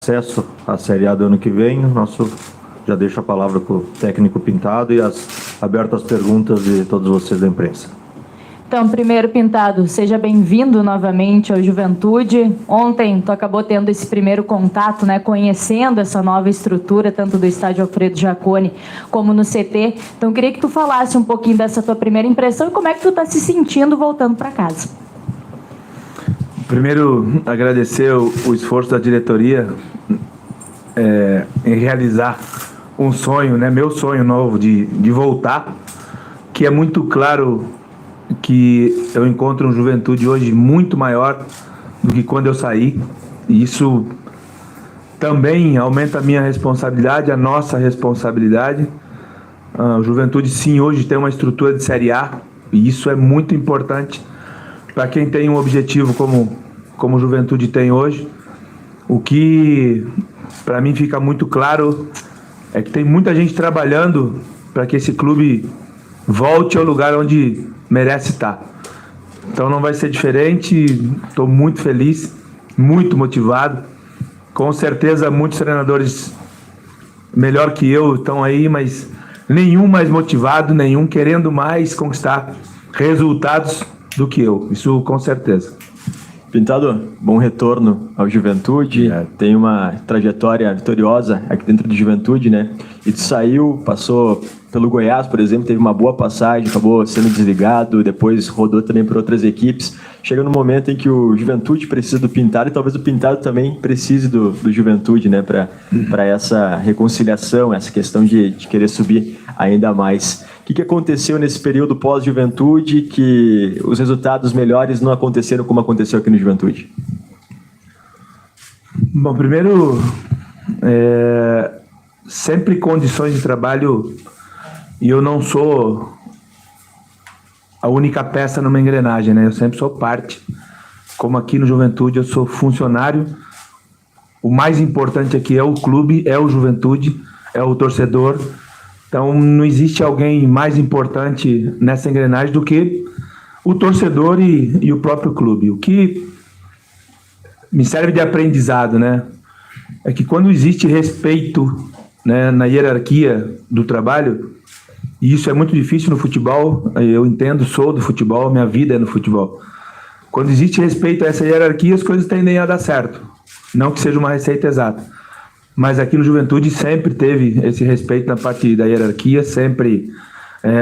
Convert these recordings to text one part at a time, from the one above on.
acesso à Série A do ano que vem. Já deixo a palavra para o técnico Pintado e aberto às perguntas de todos vocês da imprensa. Então, primeiro, Pintado, seja bem-vindo novamente ao Juventude. Ontem tu acabou tendo esse primeiro contato, né, conhecendo essa nova estrutura, tanto do estádio Alfredo Jaconi como no CT. Então, queria que tu falasse um pouquinho dessa tua primeira impressão e como é que tu está se sentindo voltando para casa. Primeiro, agradecer o esforço da diretoria em realizar um sonho, né, meu sonho novo de voltar, que é muito claro que eu encontro um Juventude hoje muito maior do que quando eu saí, e isso também aumenta a minha responsabilidade, a nossa responsabilidade. O Juventude, sim, hoje tem uma estrutura de Série A, e isso é muito importante para quem tem um objetivo como o Juventude tem hoje. O que para mim fica muito claro é que tem muita gente trabalhando para que esse clube volte ao lugar onde merece estar. Então não vai ser diferente. Estou muito feliz, muito motivado. Com certeza muitos treinadores melhor que eu estão aí, mas nenhum mais motivado, nenhum querendo mais conquistar resultados do que eu. Isso com certeza. Pintado, bom retorno ao Juventude. Tem uma trajetória vitoriosa aqui dentro do Juventude, né? E tu saiu, passou pelo Goiás, por exemplo, teve uma boa passagem, acabou sendo desligado, depois rodou também por outras equipes. Chega no momento em que o Juventude precisa do Pintado e talvez o Pintado também precise do Juventude, né? Para essa reconciliação, essa questão de querer subir ainda mais. O que aconteceu nesse período pós-Juventude que os resultados melhores não aconteceram como aconteceu aqui no Juventude? Bom, primeiro, sempre condições de trabalho, e eu não sou a única peça numa engrenagem, né? Eu sempre sou parte. Como aqui no Juventude eu sou funcionário, o mais importante aqui é o clube, é o Juventude, é o torcedor. Então não existe alguém mais importante nessa engrenagem do que o torcedor e o próprio clube. O que me serve de aprendizado, né, é que quando existe respeito, né, na hierarquia do trabalho, e isso é muito difícil no futebol, eu entendo, sou do futebol, minha vida é no futebol. Quando existe respeito a essa hierarquia, as coisas tendem a dar certo. Não que seja uma receita exata. Mas aqui no Juventude sempre teve esse respeito na parte da hierarquia, sempre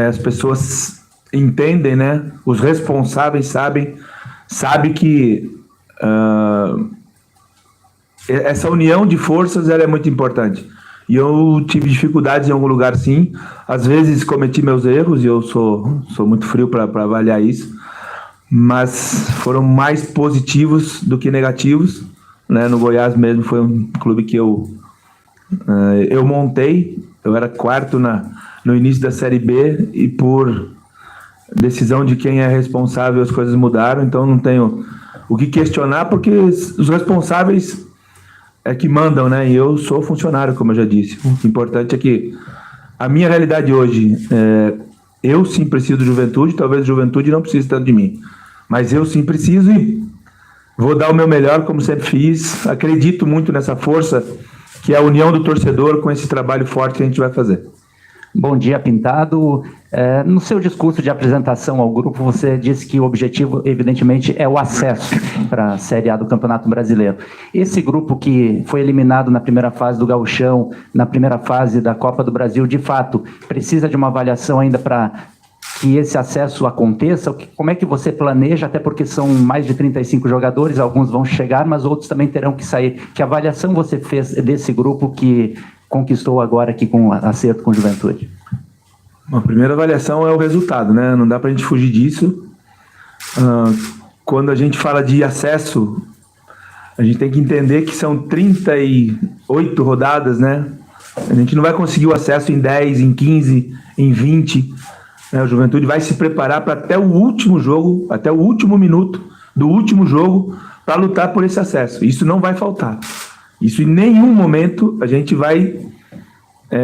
as pessoas entendem, né? Os responsáveis sabem que essa união de forças ela é muito importante. E eu tive dificuldades em algum lugar, sim. Às vezes cometi meus erros e eu sou muito frio para avaliar isso, mas foram mais positivos do que negativos, né? No Goiás mesmo foi um clube que eu montei. Eu era quarto no início da Série B e por decisão de quem é responsável as coisas mudaram, então não tenho o que questionar, porque os responsáveis é que mandam, né? E eu sou funcionário, como eu já disse. O importante é que a minha realidade hoje, eu sim preciso do Juventude, talvez o Juventude não precise tanto de mim, mas eu sim preciso e vou dar o meu melhor, como sempre fiz. Acredito muito nessa força que é a união do torcedor com esse trabalho forte que a gente vai fazer. Bom dia, Pintado. No seu discurso de apresentação ao grupo, você disse que o objetivo, evidentemente, é o acesso para a Série A do Campeonato Brasileiro. Esse grupo que foi eliminado na primeira fase do Gauchão, na primeira fase da Copa do Brasil, de fato, precisa de uma avaliação ainda para que esse acesso aconteça? Como é que você planeja, até porque são mais de 35 jogadores, alguns vão chegar, mas outros também terão que sair. Que avaliação você fez desse grupo que conquistou agora aqui com acerto com Juventude? Bom, a primeira avaliação é o resultado, né? Não dá para a gente fugir disso. Quando a gente fala de acesso, a gente tem que entender que são 38 rodadas, né? A gente não vai conseguir o acesso em 10, em 15, em 20. O Juventude vai se preparar para até o último jogo, até o último minuto do último jogo, para lutar por esse acesso. Isso não vai faltar. Isso em nenhum momento a gente vai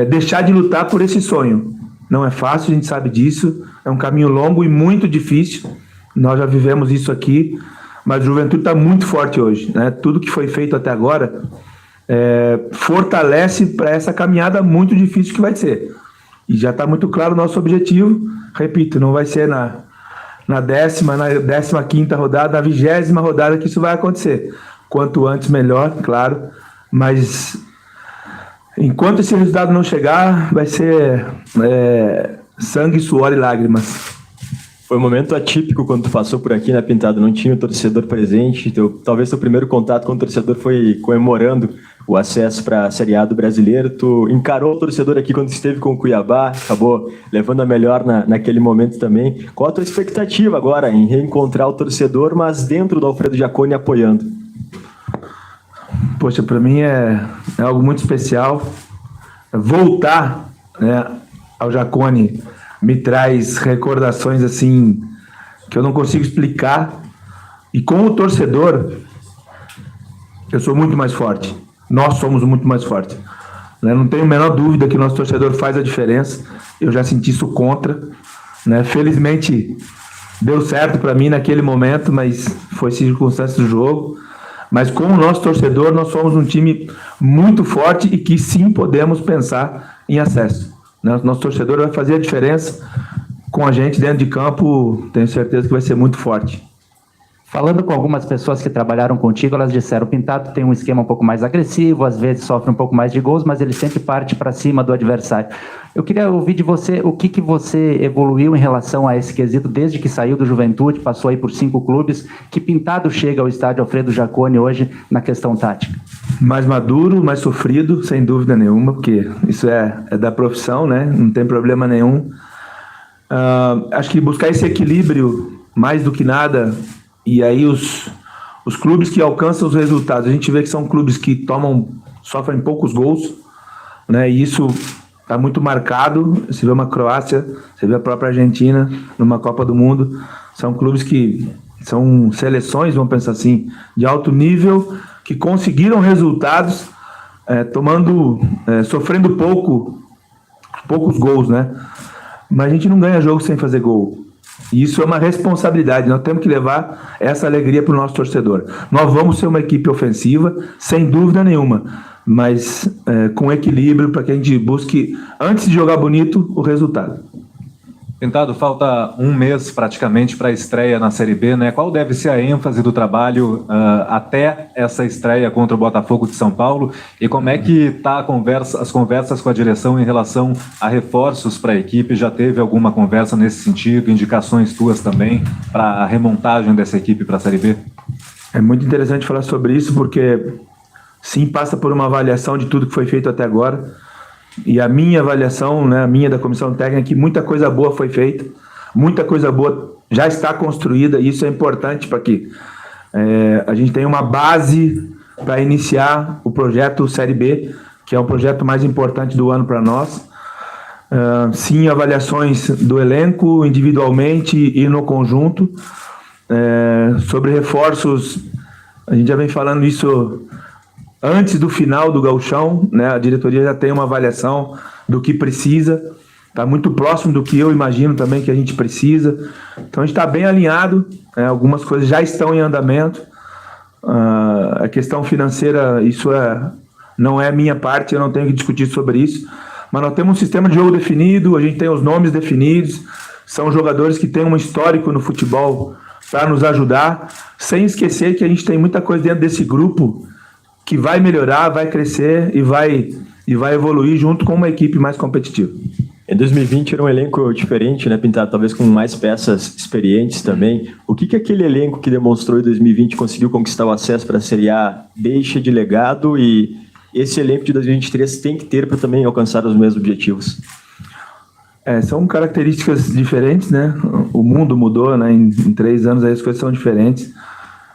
deixar de lutar por esse sonho. Não é fácil, a gente sabe disso. É um caminho longo e muito difícil. Nós já vivemos isso aqui, mas o Juventude está muito forte hoje, né? Tudo que foi feito até agora fortalece para essa caminhada muito difícil que vai ser. E já está muito claro o nosso objetivo. Repito, não vai ser na 15ª rodada, na 20ª rodada que isso vai acontecer. Quanto antes, melhor, claro. Mas enquanto esse resultado não chegar, vai ser sangue, suor e lágrimas. Foi um momento atípico quando tu passou por aqui, né, Pintado? Não tinha o torcedor presente. Talvez teu primeiro contato com o torcedor foi comemorando o acesso para a Série A do Brasileiro. Tu encarou o torcedor aqui quando esteve com o Cuiabá, acabou levando a melhor naquele momento também. Qual a tua expectativa agora em reencontrar o torcedor, mas dentro do Alfredo Jaconi apoiando? Poxa, para mim é algo muito especial. Voltar, né, ao Jaconi me traz recordações assim que eu não consigo explicar. E com o torcedor, eu sou muito mais forte. Nós somos muito mais fortes. Né? Não tenho a menor dúvida que o nosso torcedor faz a diferença. Eu já senti isso contra. Né? Felizmente, deu certo para mim naquele momento, mas foi circunstância do jogo. Mas com o nosso torcedor, nós somos um time muito forte e que sim podemos pensar em acesso. Nosso torcedor vai fazer a diferença com a gente dentro de campo, tenho certeza que vai ser muito forte. Falando com algumas pessoas que trabalharam contigo, elas disseram: o Pintado tem um esquema um pouco mais agressivo, às vezes sofre um pouco mais de gols, mas ele sempre parte para cima do adversário. Eu queria ouvir de você o que você evoluiu em relação a esse quesito desde que saiu do Juventude, passou aí por 5 clubes, que Pintado chega ao estádio Alfredo Jaconi hoje na questão tática. Mais maduro, mais sofrido, sem dúvida nenhuma, porque isso é da profissão, né? Não tem problema nenhum. Acho que buscar esse equilíbrio, mais do que nada, e aí os clubes que alcançam os resultados, a gente vê que são clubes que sofrem poucos gols, né? E isso está muito marcado. Você vê uma Croácia, você vê a própria Argentina numa Copa do Mundo, são clubes que são seleções, vamos pensar assim, de alto nível, que conseguiram resultados sofrendo poucos gols, né? Mas a gente não ganha jogo sem fazer gol. E isso é uma responsabilidade. Nós temos que levar essa alegria para o nosso torcedor. Nós vamos ser uma equipe ofensiva, sem dúvida nenhuma, mas com equilíbrio, para que a gente busque, antes de jogar bonito, o resultado. Pintado, falta um mês praticamente para a estreia na Série B, né? Qual deve ser a ênfase do trabalho até essa estreia contra o Botafogo de São Paulo? E como é que está as conversas com a direção em relação a reforços para a equipe? Já teve alguma conversa nesse sentido? Indicações tuas também para a remontagem dessa equipe para a Série B? É muito interessante falar sobre isso, porque sim, passa por uma avaliação de tudo que foi feito até agora. E a minha avaliação, né, a minha da comissão técnica, é que muita coisa boa foi feita, muita coisa boa já está construída, e isso é importante para que a gente tenha uma base para iniciar o projeto Série B, que é o projeto mais importante do ano para nós. Sim, avaliações do elenco individualmente e no conjunto. Sobre reforços, a gente já vem falando isso antes do final do Gauchão, né? A diretoria já tem uma avaliação do que precisa, está muito próximo do que eu imagino também que a gente precisa. Então a gente está bem alinhado, algumas coisas já estão em andamento. A questão financeira, isso não é minha parte, eu não tenho que discutir sobre isso, mas nós temos um sistema de jogo definido, a gente tem os nomes definidos, são jogadores que têm um histórico no futebol para nos ajudar, sem esquecer que a gente tem muita coisa dentro desse grupo que vai melhorar, vai crescer e vai evoluir junto com uma equipe mais competitiva. Em 2020 era um elenco diferente, né, Pintado? Talvez com mais peças experientes também. O que aquele elenco que demonstrou em 2020 conseguiu conquistar o acesso para a Série A deixa de legado, e esse elenco de 2023 tem que ter para também alcançar os mesmos objetivos? São características diferentes, né? O mundo mudou, né? Em 3 anos aí as coisas são diferentes.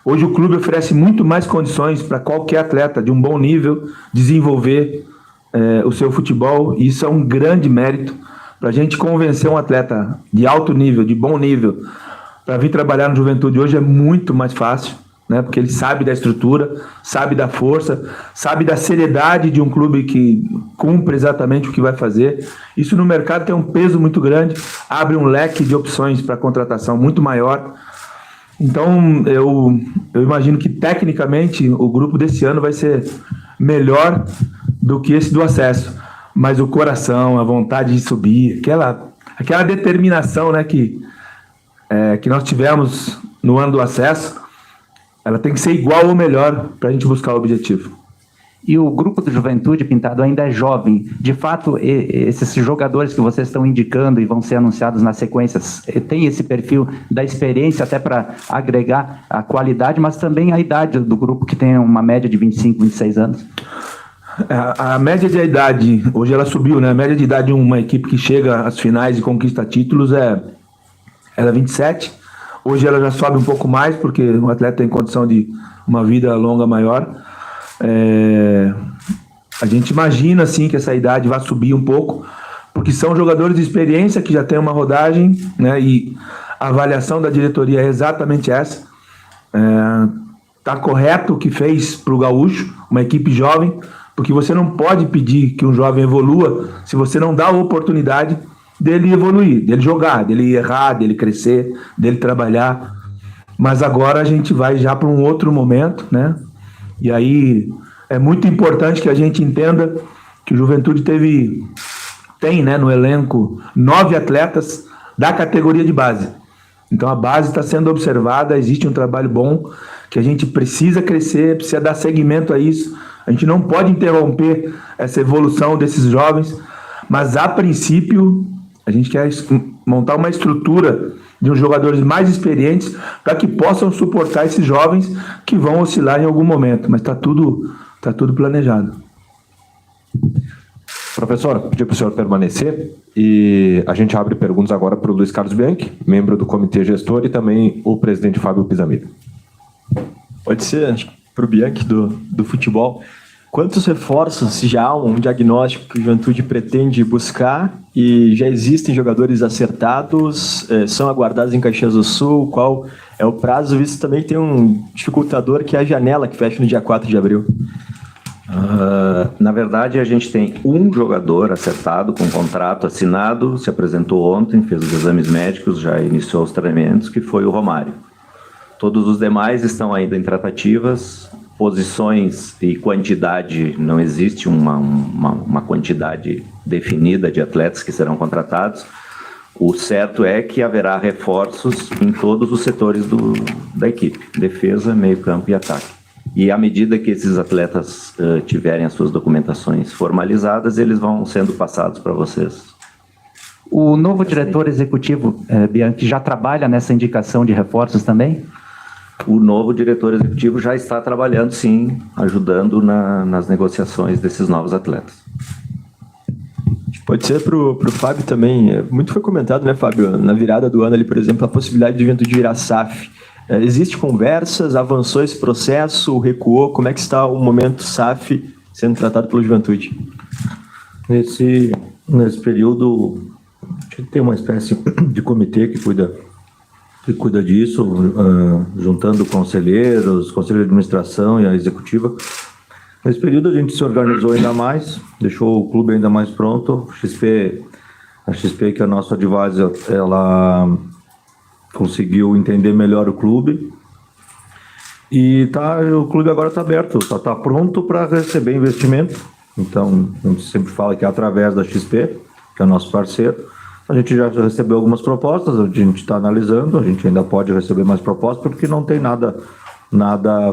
Hoje o clube oferece muito mais condições para qualquer atleta de um bom nível desenvolver o seu futebol, e isso é um grande mérito. Para a gente convencer um atleta de alto nível, de bom nível, para vir trabalhar no Juventude hoje é muito mais fácil, né? Porque ele sabe da estrutura, sabe da força, sabe da seriedade de um clube que cumpre exatamente o que vai fazer. Isso no mercado tem um peso muito grande, abre um leque de opções para contratação muito maior. Então, eu imagino que, tecnicamente, o grupo desse ano vai ser melhor do que esse do acesso. Mas o coração, a vontade de subir, aquela determinação, né, que nós tivemos no ano do acesso, ela tem que ser igual ou melhor para a gente buscar o objetivo. E o grupo do Juventude, Pintado, ainda é jovem. De fato, esses jogadores que vocês estão indicando e vão ser anunciados nas sequências, tem esse perfil da experiência até para agregar a qualidade, mas também a idade do grupo, que tem uma média de 25, 26 anos? A média de idade, hoje ela subiu, né? A média de idade de uma equipe que chega às finais e conquista títulos é 27. Hoje ela já sobe um pouco mais, porque o atleta tem condição de uma vida longa maior. A gente imagina assim que essa idade vai subir um pouco, porque são jogadores de experiência que já tem uma rodagem, né? E a avaliação da diretoria é exatamente essa. Tá correto o que fez para o Gaúcho, uma equipe jovem, porque você não pode pedir que um jovem evolua se você não dá a oportunidade dele evoluir, dele jogar, dele errar, dele crescer, dele trabalhar. Mas agora a gente vai já para um outro momento, né? E aí é muito importante que a gente entenda que o Juventude tem, né, no elenco 9 atletas da categoria de base. Então a base está sendo observada, existe um trabalho bom, que a gente precisa crescer, precisa dar seguimento a isso. A gente não pode interromper essa evolução desses jovens, mas a princípio a gente quer montar uma estrutura de uns jogadores mais experientes para que possam suportar esses jovens que vão oscilar em algum momento, mas está tudo planejado. Professor, pedir para o senhor permanecer e a gente abre perguntas agora para o Luiz Carlos Bianchi, membro do comitê gestor, e também o presidente Fábio Pisamida. Pode ser, para o Bianchi do futebol. Quantos reforços, se já há um diagnóstico que o Juventude pretende buscar e já existem jogadores acertados, são aguardados em Caxias do Sul? Qual é o prazo, visto também que tem um dificultador que é a janela, que fecha no dia 4 de abril? Na verdade, a gente tem um jogador acertado, com contrato assinado, se apresentou ontem, fez os exames médicos, já iniciou os treinamentos, que foi o Romário. Todos os demais estão ainda em tratativas. Posições e quantidade, não existe uma quantidade definida de atletas que serão contratados. O certo é que haverá reforços em todos os setores da equipe, defesa, meio campo e ataque. E à medida que esses atletas tiverem as suas documentações formalizadas, eles vão sendo passados para vocês. O novo diretor executivo, Bianchi, já trabalha nessa indicação de reforços também? O novo diretor executivo já está trabalhando, sim, ajudando nas negociações desses novos atletas. Pode ser para o Fábio também. Muito foi comentado, né, Fábio? Na virada do ano ali, por exemplo, a possibilidade de Juventude virar SAF. Existe conversas? Avançou esse processo? Recuou? Como é que está o momento SAF sendo tratado pelo Juventude? Nesse período, a gente tem uma espécie de comitê que cuida disso, juntando conselheiros, conselho de administração e a executiva. Nesse período a gente se organizou ainda mais, deixou o clube ainda mais pronto. A XP, que é a nossa advisor, ela conseguiu entender melhor o clube. E o clube agora está aberto, está pronto para receber investimento. Então, a gente sempre fala que é através da XP, que é o nosso parceiro. A gente já recebeu algumas propostas, a gente está analisando, a gente ainda pode receber mais propostas, porque não tem nada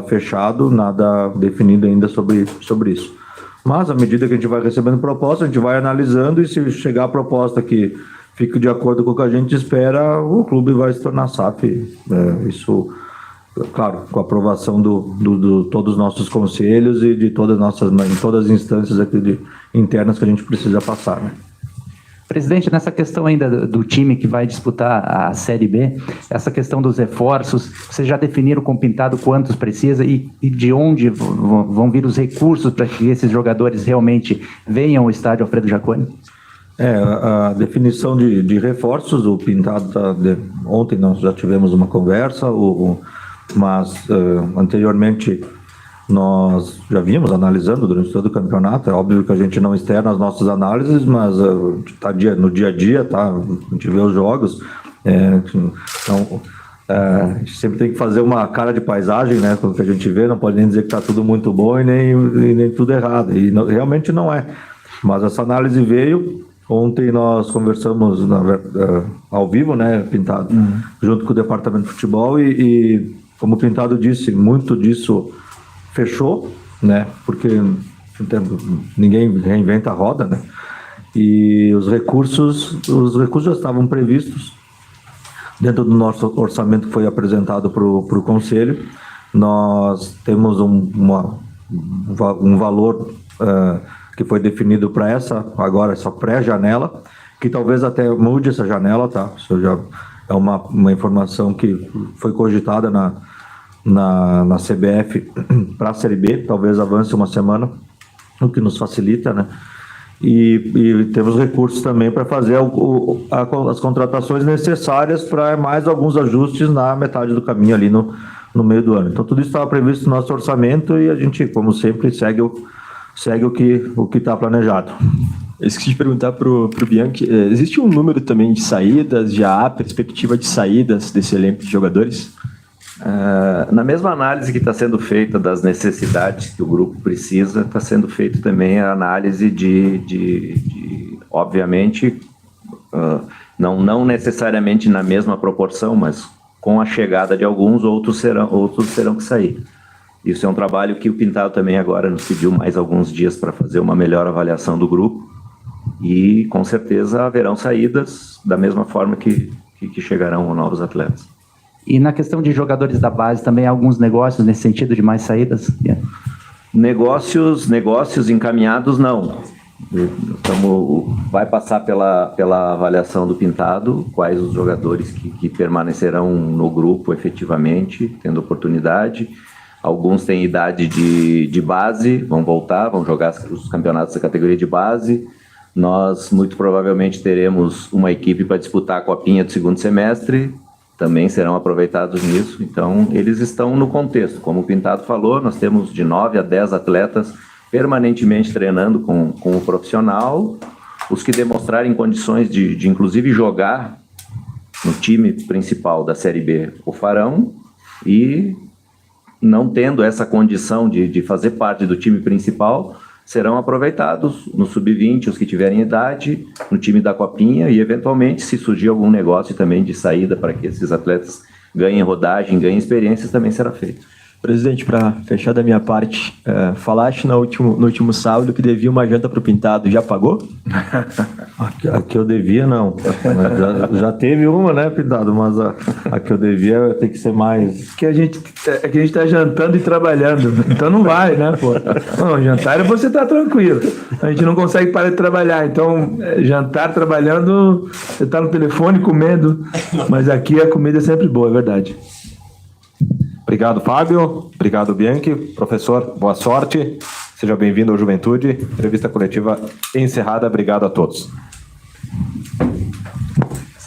fechado, nada definido ainda sobre isso. Mas, à medida que a gente vai recebendo propostas, a gente vai analisando, e se chegar a proposta que fique de acordo com o que a gente espera, o clube vai se tornar SAF. Isso, claro, com a aprovação de todos os nossos conselhos e de todas as instâncias aqui internas que a gente precisa passar, né? Presidente, nessa questão ainda do time que vai disputar a Série B, essa questão dos reforços, vocês já definiram com o Pintado quantos precisa e de onde vão vir os recursos para que esses jogadores realmente venham ao estádio Alfredo Jaconi? A definição de reforços, o Pintado ontem nós já tivemos uma conversa, mas anteriormente nós já vínhamos analisando durante todo o campeonato. É óbvio que a gente não externa as nossas análises, mas no dia a dia, tá? A gente vê os jogos. Então, a gente sempre tem que fazer uma cara de paisagem, né? Com o que a gente vê, não pode nem dizer que está tudo muito bom e nem tudo errado. E realmente não é. Mas essa análise veio. Ontem nós conversamos ao vivo, né, Pintado, junto com o departamento de futebol e como o Pintado disse, muito disso fechou, né? Porque ninguém reinventa a roda, né? E os recursos já estavam previstos dentro do nosso orçamento que foi apresentado para o Conselho. Nós temos um valor que foi definido para essa pré-janela, que talvez até mude essa janela, tá? Isso já é uma informação que foi cogitada na CBF para a Série B, talvez avance uma semana, o que nos facilita, né? E temos recursos também para fazer as contratações necessárias para mais alguns ajustes na metade do caminho ali no meio do ano. Então tudo isso estava previsto no nosso orçamento e a gente, como sempre, segue o que está planejado. Eu esqueci de perguntar para o Bianchi, existe um número também de saídas, já há perspectiva de saídas desse elenco de jogadores? Na mesma análise que está sendo feita das necessidades que o grupo precisa, está sendo feita também a análise de obviamente, não necessariamente na mesma proporção, mas com a chegada de alguns, outros terão que sair. Isso é um trabalho que o Pintado também agora nos pediu mais alguns dias para fazer uma melhor avaliação do grupo e com certeza haverão saídas da mesma forma que chegarão novos atletas. E na questão de jogadores da base, também há alguns negócios nesse sentido de mais saídas? Yeah. Negócios encaminhados, não. Vai passar pela avaliação do Pintado, quais os jogadores que permanecerão no grupo efetivamente, tendo oportunidade. Alguns têm idade de base, vão voltar, vão jogar os campeonatos da categoria de base. Nós, muito provavelmente, teremos uma equipe para disputar a copinha do segundo semestre, também serão aproveitados nisso. Então, eles estão no contexto. Como o Pintado falou, nós temos de 9 a 10 atletas permanentemente treinando com o profissional. Os que demonstrarem condições de inclusive, jogar no time principal da Série B o farão. E, não tendo essa condição de fazer parte do time principal, serão aproveitados no sub-20, os que tiverem idade, no time da Copinha e, eventualmente, se surgir algum negócio também de saída para que esses atletas ganhem rodagem, ganhem experiências, também será feito. Presidente, para fechar da minha parte, falaste no último sábado que devia uma janta para o Pintado, já pagou? A que eu devia, não. Já teve uma, né, Pintado? Mas a que eu devia tem que ser mais... Que a gente tá jantando e trabalhando, então não vai, né, pô? Não, jantar você tá tranquilo. A gente não consegue parar de trabalhar, então jantar trabalhando, você tá no telefone comendo, mas aqui a comida é sempre boa, é verdade. Obrigado, Fábio. Obrigado, Bianchi. Professor, boa sorte. Seja bem-vindo ao Juventude. Entrevista coletiva encerrada. Obrigado a todos.